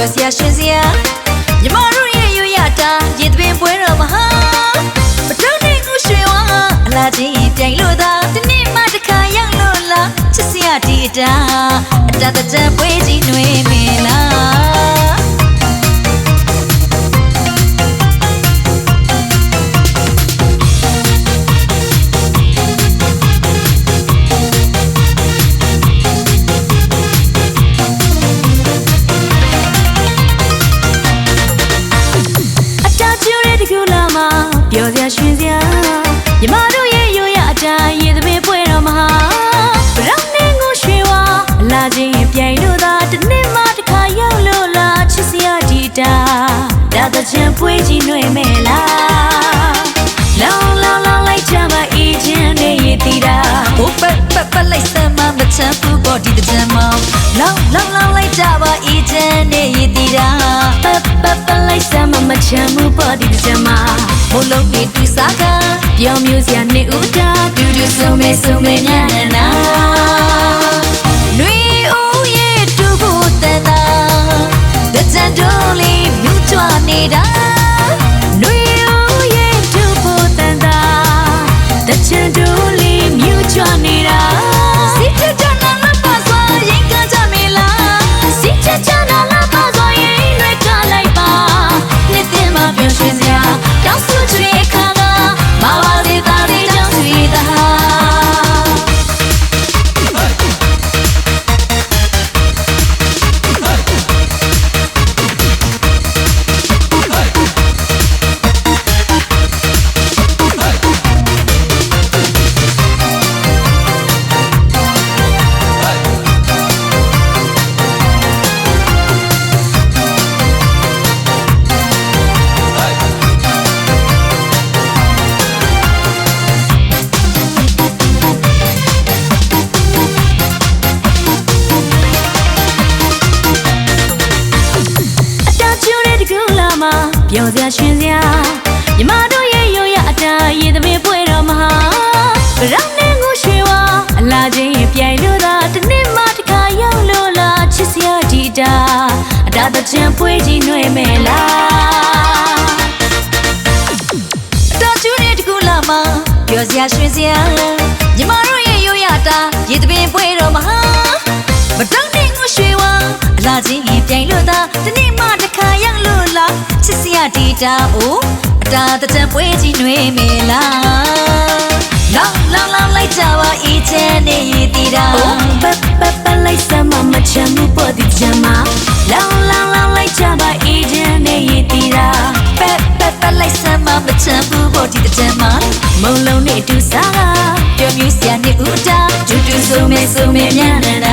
ပြောစရာရှင်စရာညီမတို့ရဲ့ရွရတာရေသွင်းပွဲတော်မဟာပထုံးနေဦးရွှေဝါအလားချင်းပြိုင်လို့သာဒီနေ့မှတစ်ခါရောက်လို့လားချစ်စရာဒီအတာတကြံပွဲကြီးနှွေးမင်းလားပြောစရာရှင်စရာညီမတို့ရဲ့ရိုးရအတိုင်းရေသမီးပွဲတော်မှာဗရောင်းနေကိုရွှေဝါအလားချင်းပြိုင်လို့သာတစ်နေ့မှတစ်ခါရောက်လို့လားချစ်စရာဒီတာဒါတချင်ပွဲကြီးနှွေမဲ့လားလောင်းလောင်းလောင်းလိုက်ကြပါအေးချင်းနေရတီတာဘိုးပတ်လိုက်စမ်းမမချမ်းဘူးဘောဒီတချင်မောင်းလောင်းလောင်းလောင်းလိုက်ကြပါအေးချင်းနေရတီတာပတ်လိုက်စမ်းမချမ်းဘူးဘောဒီတချင်မောင်းဘလုံးနေတူစားကပြောမျိုးစရာနေဦးတာဒူဒူဆုံမဲညနာနှွေဦးရဲ့တူဖို့တန်တာတကြံတိုးလေးမြူချွာနေတာနှွေဦးရဲ့တူဖို့တန်တာတကြံတိုးလေးမြူချွာနေတာစီချချနာမပါစွာရင်ကကြမေလားစီချချနာမပါစွာရင်ရွက်ကလိုက်ပါနှစ်တင်မှာပြောရှင်စရာတောင်းစုချွေခါကမပါစေတာလေးကြောင့်ချွေတာပြောစရာရှင်စရာညီမတို့ရဲ့ရိုးရအတိုင်းရေသမီးပွဲတော်မှာဗရောင်းနေကိုရွှေဝါအလားချင်းပြိုင်လို့သာတစ်နေ့မှတစ်ခါရောက်လို့လားချစ်စရာဒီတာအတာတချင်ပွဲကြီးနှွေးမဲ့လားအတော်ကျူးနေတကူလာမှာပြောစရာရှင်စရာညီမတို့ရဲ့ရိုးရတာရေသမီးပွဲတော်မှာဗရောင်းနေကိုရွှေဝါအလားချင်းပြိုင်လို့သာတစ်နေ့မှတစ်ခါရောက်လို့လားချစ်စရာဒီတာအိုအတာတကြံပွဲကြီးနှွေးမေလားလောင်းလောင်းလောင်းလိုက်ကြပါအေးချမ်းနေရတီတာပတ်လိုက်စမ်းမချမ်းဘူးပေါ်ဒီချမ်းမလောင်းလောင်းလောင်းလိုက်ကြပါအေးချမ်းနေရတီတာပတ်လိုက်စမ်းမချမ်းဘူးပေါ်ဒီချမ်းမမုံလုံးနဲ့တူစားပြောမျိုးစရာနေဦးတာဒူဒူဆုံမဲညနာ